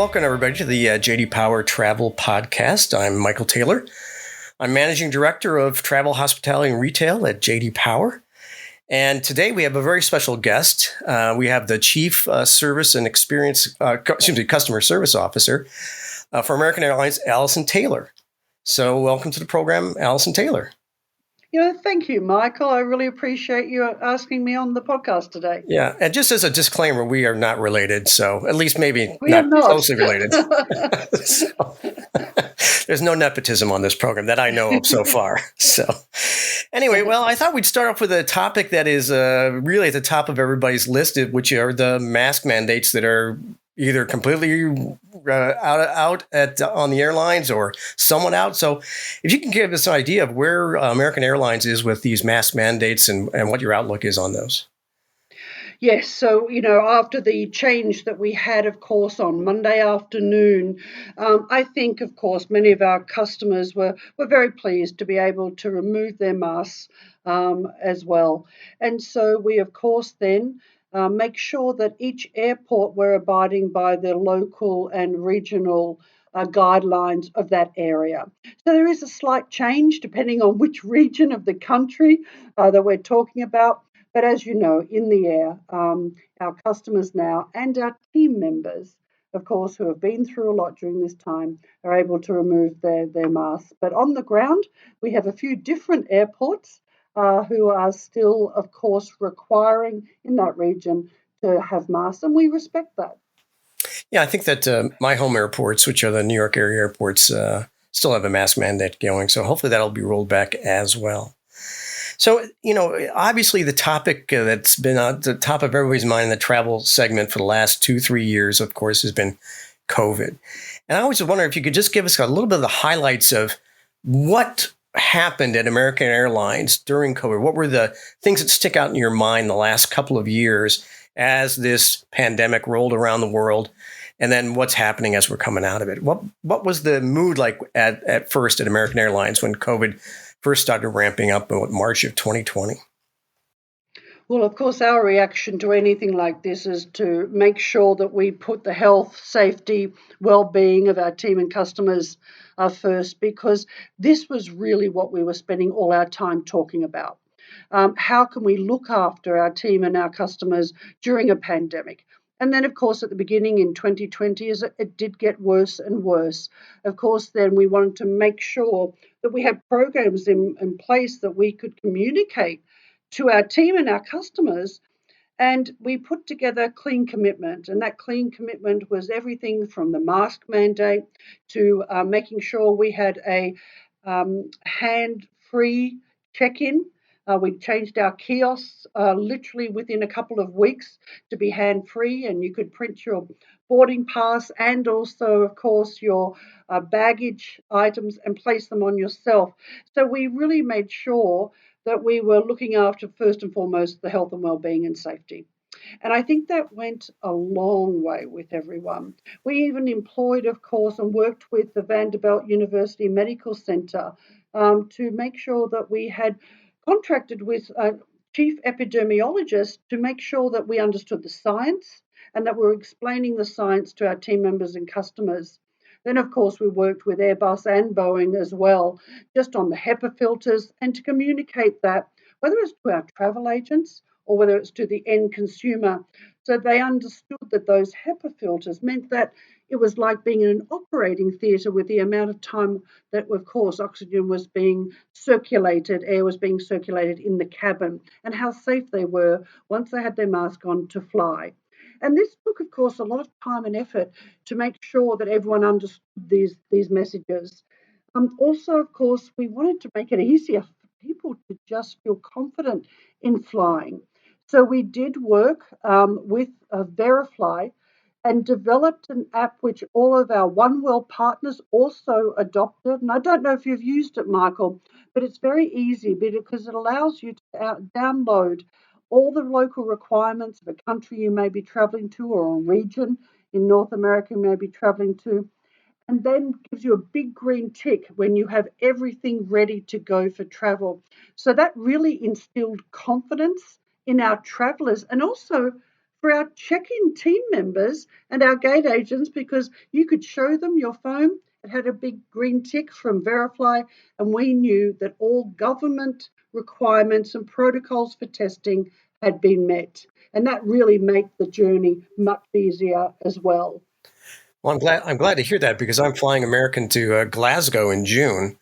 welcome everybody to the JD Power Travel Podcast. I'm Michael Taylor. I'm Managing Director of Travel, Hospitality, and Retail at JD Power. And today we have a very special guest. We have the Chief Service and Customer Service Officer for American Airlines, Alison Taylor. So welcome to the program, Alison Taylor. Thank you, Michael. I really appreciate you asking me on the podcast today. Yeah, and just as a disclaimer, we are not related, so at least maybe we not closely related. So, there's no nepotism on this program that I know of so far. So anyway, well, I thought we'd start off with a topic that is really at the top of everybody's list, which are the mask mandates that are either completely out on the airlines or somewhat out. So if you can give us an idea of where American Airlines is with these mask mandates and what your outlook is on those. Yes, so, after the change that we had, of course, on Monday afternoon, I think, of course, many of our customers were very pleased to be able to remove their masks as well. And so we, of course, then make sure that each airport were abiding by the local and regional guidelines of that area. So there is a slight change depending on which region of the country that we're talking about. But as you know, in the air, our customers now and our team members, of course, who have been through a lot during this time, are able to remove their masks. But on the ground, we have a few different airports who are still, of course, requiring in that region to have masks, and we respect that. Yeah, I think that my home airports, which are the New York area airports, still have a mask mandate going. So hopefully that'll be rolled back as well. So, obviously the topic that's been on the top of everybody's mind in the travel segment for the last 2-3 years, of course, has been COVID. And I always wonder if you could just give us a little bit of the highlights of what happened at American Airlines during COVID. What were the things that stick out in your mind the last couple of years as this pandemic rolled around the world? And then what's happening as we're coming out of it? What was the mood like at first at American Airlines when COVID first started ramping up in March of 2020? Well, of course, our reaction to anything like this is to make sure that we put the health, safety, well-being of our team and customers first, because this was really what we were spending all our time talking about. How can we look after our team and our customers during a pandemic? And then, of course, at the beginning in 2020, as it did get worse and worse, of course, then we wanted to make sure that we had programs in place that we could communicate to our team and our customers. And we put together Clean Commitment. And that Clean Commitment was everything from the mask mandate to making sure we had a hand-free check-in. We changed our kiosks literally within a couple of weeks to be hand-free, and you could print your boarding pass and also, of course, your baggage items and place them on yourself. So we really made sure that we were looking after, first and foremost, the health and well-being and safety. And I think that went a long way with everyone. We even employed, of course, and worked with the Vanderbilt University Medical Center to make sure that we had contracted with a chief epidemiologist to make sure that we understood the science and that we were explaining the science to our team members and customers. Then, of course, we worked with Airbus and Boeing as well, just on the HEPA filters, and to communicate that, whether it's to our travel agents or whether it's to the end consumer, so they understood that those HEPA filters meant that it was like being in an operating theatre with the amount of time that, of course, oxygen was being circulated, air was being circulated in the cabin, and how safe they were once they had their mask on to fly. And this took, of course, a lot of time and effort to make sure that everyone understood these messages. Also, of course, we wanted to make it easier for people to just feel confident in flying. So we did work with Verifly and developed an app which all of our One World partners also adopted. And I don't know if you've used it, Michael, but it's very easy because it allows you to download all the local requirements of a country you may be traveling to or a region in North America you may be traveling to, and then gives you a big green tick when you have everything ready to go for travel. So that really instilled confidence in our travelers and also for our check-in team members and our gate agents, because you could show them your phone. It had a big green tick from Verify, and we knew that all government requirements and protocols for testing had been met. And that really made the journey much easier as well. Well, I'm glad to hear that, because I'm flying American to Glasgow in June,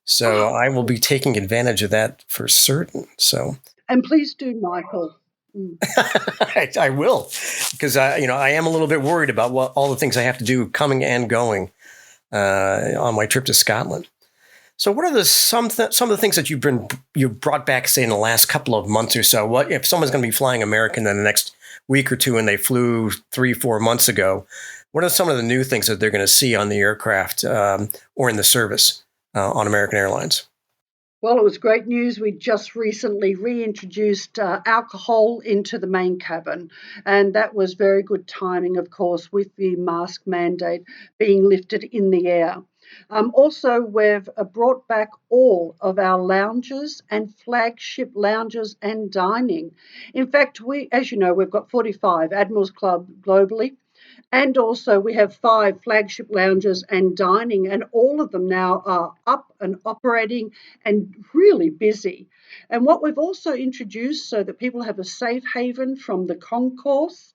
so I will be taking advantage of that for certain. So, and please do, Michael. I will, because I am a little bit worried about all the things I have to do coming and going on my trip to Scotland. So, what are some of the things that you brought back, say, in the last couple of months or so? What if someone's going to be flying American in the next week or two, and they flew 3-4 months ago? What are some of the new things that they're going to see on the aircraft or in the service on American Airlines? Well, it was great news. We just recently reintroduced alcohol into the main cabin, and that was very good timing, of course, with the mask mandate being lifted in the air. Also, we've brought back all of our lounges and flagship lounges and dining. In fact, as you know, we've got 45 Admirals Club globally. And also, we have 5 flagship lounges and dining, and all of them now are up and operating and really busy. And what we've also introduced, so that people have a safe haven from the concourse,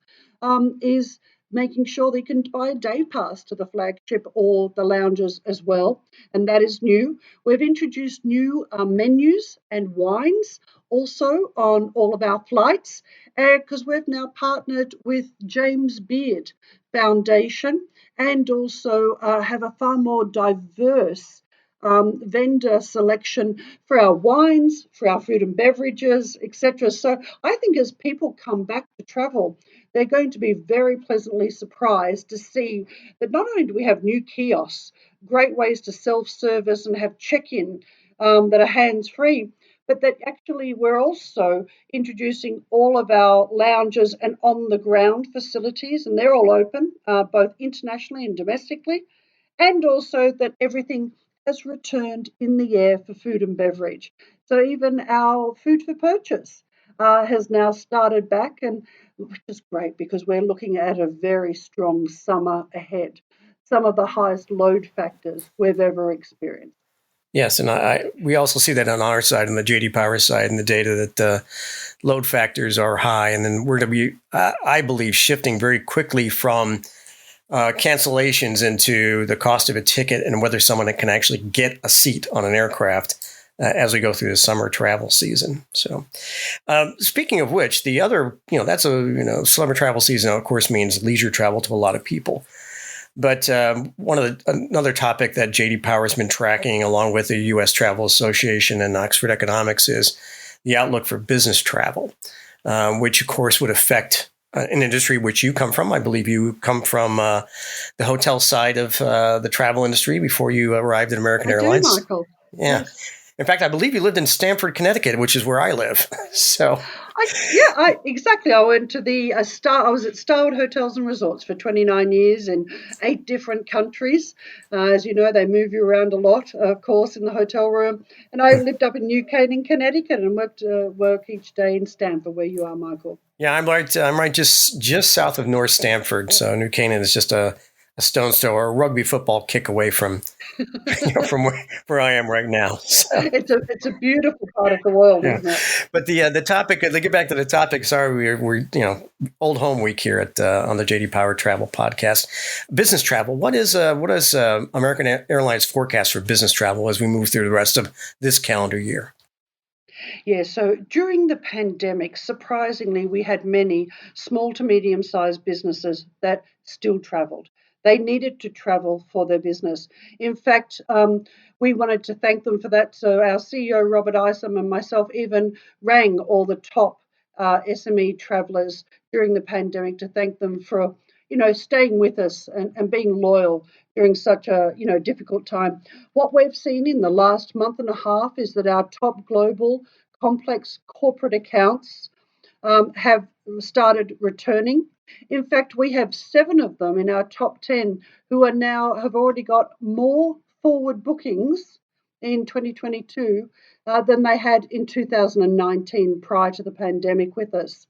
is making sure they can buy a day pass to the flagship or the lounges as well. And that is new. We've introduced new menus and wines also on all of our flights, because we've now partnered with James Beard Foundation, and also have a far more diverse vendor selection for our wines, for our food and beverages, etc. So I think as people come back to travel, they're going to be very pleasantly surprised to see that not only do we have new kiosks, great ways to self-service and have check-in that are hands-free, but that actually we're also introducing all of our lounges and on-the-ground facilities, and they're all open, both internationally and domestically, and also that everything has returned in the air for food and beverage. So even our food for purchase has now started back, and which is great because we're looking at a very strong summer ahead. Some of the highest load factors we've ever experienced. Yes, and we also see that on our side, on the JD Power side, in the data that load factors are high, and then we're going to be, I believe, shifting very quickly from cancellations into the cost of a ticket and whether someone can actually get a seat on an aircraft as we go through the summer travel season. So, speaking of which, the other, that's summer travel season, of course, means leisure travel to a lot of people. But another topic that JD Power has been tracking, along with the U.S. Travel Association and Oxford Economics, is the outlook for business travel, which, of course, would affect an industry which you come from. I believe you come from the hotel side of the travel industry before you arrived at American Airlines. I do, Michael. Yeah. Yes. In fact, I believe you lived in Stamford, Connecticut, which is where I live. So, exactly. I went to I was at Starwood Hotels and Resorts for 29 years in 8 different countries. As you know, they move you around a lot, of course, in the hotel room. And I lived up in New Canaan, Connecticut, and work each day in Stamford, where you are, Michael. Yeah, I'm right just south of North Stamford. So New Canaan is just a stone's throw or a rugby football kick away from from where I am right now. So. It's a beautiful part of the world, Yeah. isn't it? But the topic, to get back to the topic, sorry, we're old home week here at on the JD Power Travel Podcast. Business travel. What is American Airlines forecast for business travel as we move through the rest of this calendar year? Yeah, so during the pandemic, surprisingly, we had many small to medium-sized businesses that still traveled. They needed to travel for their business. In fact, we wanted to thank them for that. So our CEO, Robert Isom, and myself even rang all the top SME travelers during the pandemic to thank them for, staying with us and being loyal during such a, difficult time. What we've seen in the last month and a half is that our top global complex corporate accounts have started returning. In fact, we have 7 of them in our top 10 who have already got more forward bookings in 2022 than they had in 2019 prior to the pandemic with us.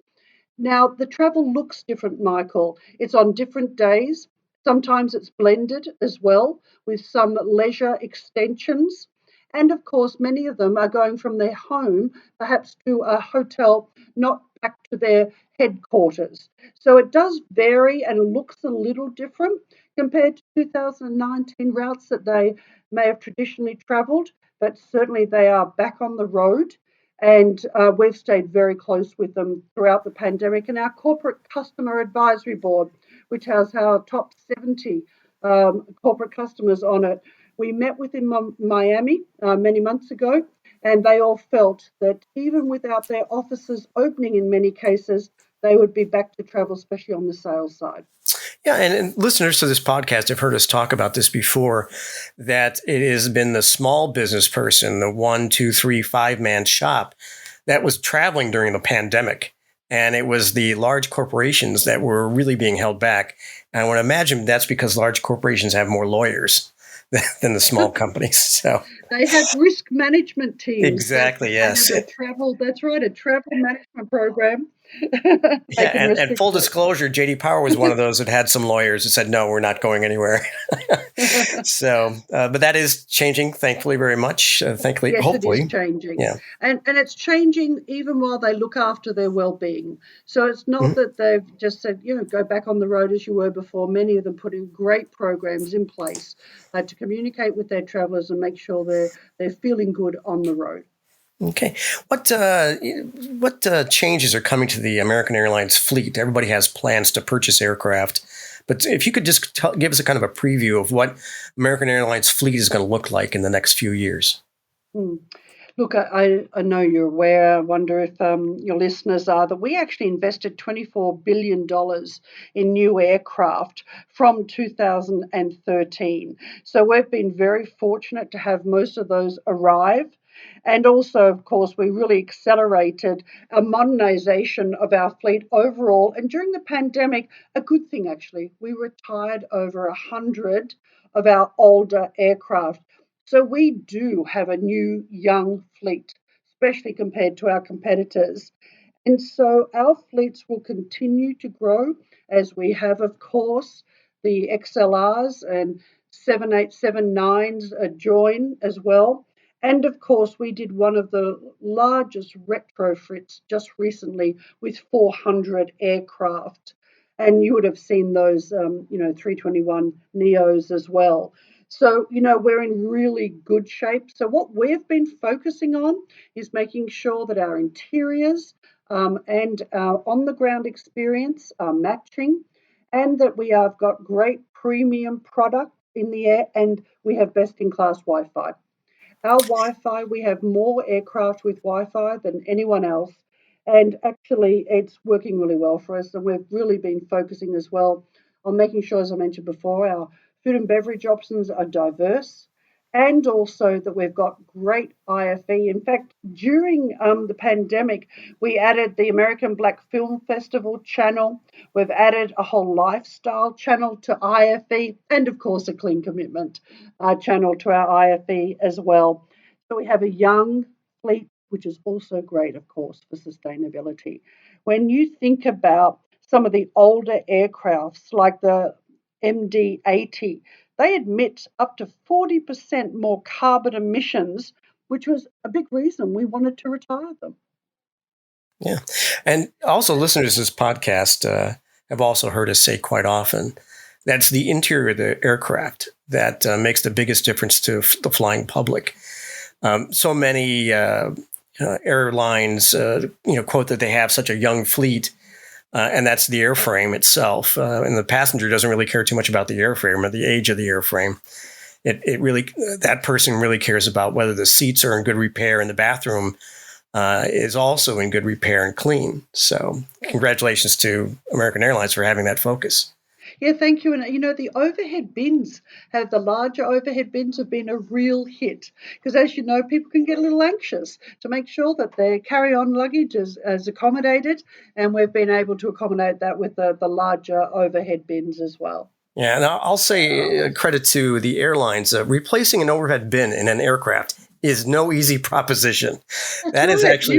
Now, the travel looks different, Michael. It's on different days. Sometimes it's blended as well with some leisure extensions. And of course, many of them are going from their home perhaps to a hotel, not back to their headquarters. So it does vary and looks a little different compared to 2019 routes that they may have traditionally travelled, but certainly they are back on the road, and we've stayed very close with them throughout the pandemic. And our corporate customer advisory board, which has our top 70 corporate customers on it, we met with in Miami many months ago, and they all felt that even without their offices opening in many cases, they would be back to travel, especially on the sales side. Yeah, and listeners to this podcast have heard us talk about this before, that it has been the small business person, the 1, 2, 3, 5-man shop that was traveling during the pandemic. And it was the large corporations that were really being held back. And I would imagine that's because large corporations have more lawyers than the small companies. So they have risk management teams. Exactly, yes. They have a travel management program. Yeah, and full disclosure, JD Power was one of those that had some lawyers that said, no, we're not going anywhere. So, but that is changing, thankfully, very much. Thankfully, yes, hopefully. It is changing. Yeah. And it's changing even while they look after their well-being. So it's not that they've just said, go back on the road as you were before. Many of them put in great programs in place to communicate with their travellers and make sure they're feeling good on the road. Okay. What changes are coming to the American Airlines fleet? Everybody has plans to purchase aircraft, but if you could just give us a kind of a preview of what American Airlines fleet is going to look like in the next few years. Look, I know you're aware. I wonder if your listeners are, that we actually invested $24 billion in new aircraft from 2013. So we've been very fortunate to have most of those arrive. And also, of course, we really accelerated a modernization of our fleet overall. And during the pandemic, a good thing actually, we retired over 100 of our older aircraft. So we do have a new young fleet, especially compared to our competitors. And so our fleets will continue to grow as we have, of course, the XLRs and 787-9s join as well. And of course, we did one of the largest retrofits just recently with 400 aircraft. And you would have seen those, 321 Neos as well. So, we're in really good shape. So, what we've been focusing on is making sure that our interiors and our on the ground experience are matching, and that we have got great premium product in the air, and we have best in class Wi Fi. Our Wi Fi, we have more aircraft with Wi Fi than anyone else. And actually, it's working really well for us. And we've really been focusing as well on making sure, as I mentioned before, our food and beverage options are diverse, and also that we've got great IFE. In fact, during the pandemic, we added the American Black Film Festival channel. We've added a whole lifestyle channel to IFE, and of course, a clean commitment channel to our IFE as well. So we have a young fleet, which is also great, of course, for sustainability. When you think about some of the older aircrafts like the MD-80, they emit up to 40% more carbon emissions, which was a big reason we wanted to retire them. Yeah. And also listeners to this podcast have also heard us say quite often, that's the interior of the aircraft that makes the biggest difference to the flying public. So many airlines, quote that they have such a young fleet, and that's the airframe itself. And the passenger doesn't really care too much about the airframe or the age of the airframe. It really, that person really cares about whether the seats are in good repair and the bathroom is also in good repair and clean. So congratulations to American Airlines for having that focus. Yeah, thank you. And the overhead bins the larger overhead bins have been a real hit, because as you know, people can get a little anxious to make sure that their carry-on luggage is accommodated, and we've been able to accommodate that with the larger overhead bins as well. Yeah, and I'll say credit to the airlines. Replacing an overhead bin in an aircraft is no easy proposition. That's That is right. actually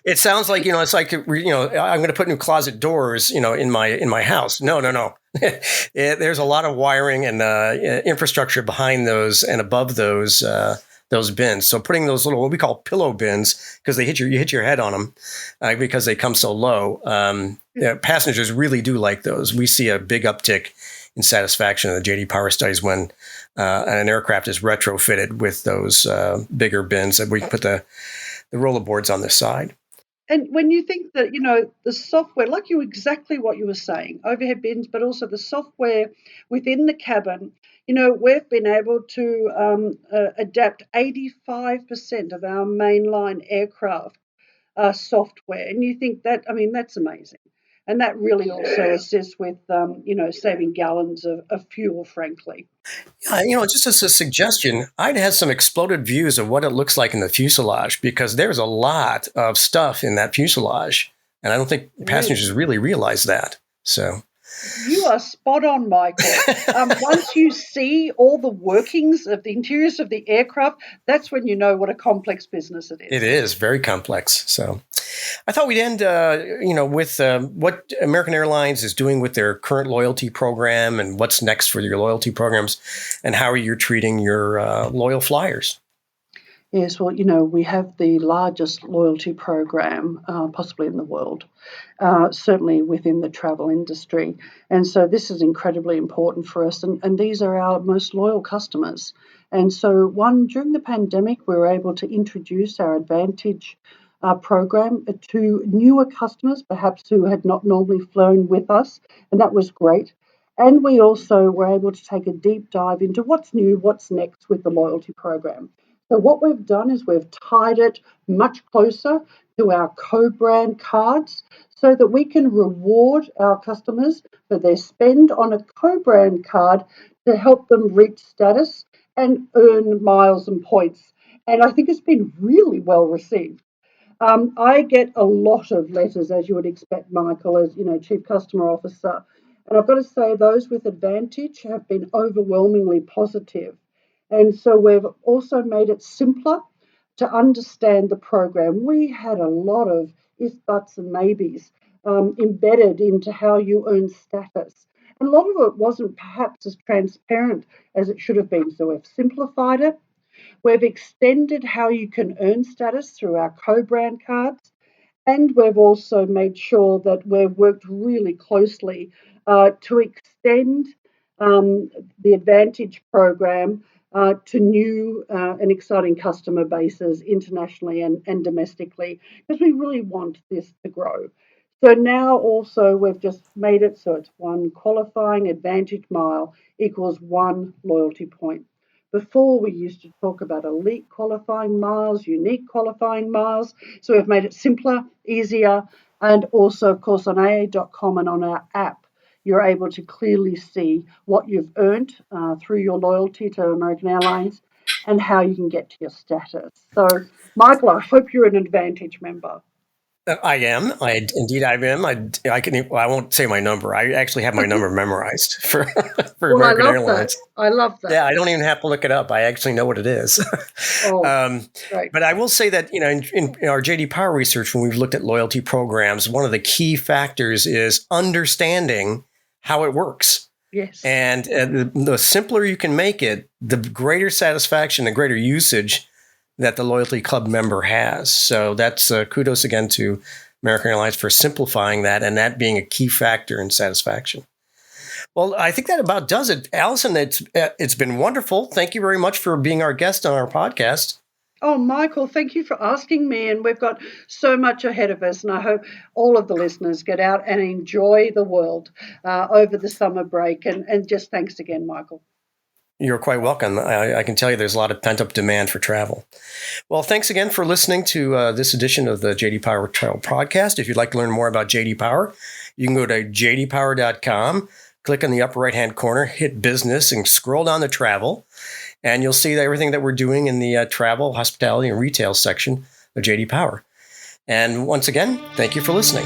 it sounds like, it's like, I'm going to put new closet doors, in my house. No, no, no. There's a lot of wiring and infrastructure behind those and above those bins. So putting those little, what we call pillow bins, because you hit your head on them because they come so low. Passengers really do like those. We see a big uptick in satisfaction in the J.D. Power studies when an aircraft is retrofitted with those bigger bins that we can put the rollerboards on the side. And when you think that, the software, like exactly what you were saying, overhead bins, but also the software within the cabin, we've been able to adapt 85% of our mainline aircraft software. And you think that, that's amazing. And that really also assists with, saving gallons of fuel, frankly. Just as a suggestion, I'd have some exploded views of what it looks like in the fuselage, because there's a lot of stuff in that fuselage. And I don't think passengers really realize that. So you are spot on, Michael. Once you see all the workings of the interiors of the aircraft, that's when you know what a complex business it is. It is very complex. So I thought we'd end, with what American Airlines is doing with their current loyalty program and what's next for your loyalty programs and how you're treating your loyal flyers. Yes, well, we have the largest loyalty program possibly in the world, certainly within the travel industry. And so this is incredibly important for us. And these are our most loyal customers. And so during the pandemic, we were able to introduce our Advantage program to newer customers, perhaps who had not normally flown with us. And that was great. And we also were able to take a deep dive into what's new, what's next with the loyalty program. So what we've done is we've tied it much closer to our co-brand cards so that we can reward our customers for their spend on a co-brand card to help them reach status and earn miles and points. And I think it's been really well received. I get a lot of letters, as you would expect, Michael, as Chief Customer Officer. And I've got to say those with Advantage have been overwhelmingly positive. And so we've also made it simpler to understand the program. We had a lot of ifs, buts, and maybes embedded into how you earn status. And a lot of it wasn't perhaps as transparent as it should have been. So we've simplified it. We've extended how you can earn status through our co-brand cards. And we've also made sure that we've worked really closely to extend the Advantage program to new and exciting customer bases internationally and domestically, because we really want this to grow. So now also we've just made it so it's one qualifying Advantage mile equals one loyalty point. Before, we used to talk about elite qualifying miles, unique qualifying miles. So we've made it simpler, easier, and also, of course, on aa.com and on our app, you're able to clearly see what you've earned through your loyalty to American Airlines and how you can get to your status. So, Michael, I hope you're an Advantage member. I am. Indeed, I am. I won't say my number. I actually have my number memorized for American Airlines. I love that. Yeah, I don't even have to look it up. I actually know what it is. Right. But I will say that in our J.D. Power research, when we've looked at loyalty programs, one of the key factors is understanding how it works. Yes. And the simpler you can make it, the greater satisfaction, the greater usage that the loyalty club member has. So that's kudos again to American Airlines for simplifying that and that being a key factor in satisfaction. Well, I think that about does it. Alison, it's been wonderful. Thank you very much for being our guest on our podcast. Oh, Michael, thank you for asking me. And we've got so much ahead of us. And I hope all of the listeners get out and enjoy the world over the summer break. And just thanks again, Michael. You're quite welcome. I can tell you there's a lot of pent-up demand for travel. Well, thanks again for listening to this edition of the J.D. Power Travel Podcast. If you'd like to learn more about J.D. Power, you can go to jdpower.com, click on the upper right-hand corner, hit business, and scroll down to travel. And you'll see everything that we're doing in the travel, hospitality, and retail section of J.D. Power. And once again, thank you for listening.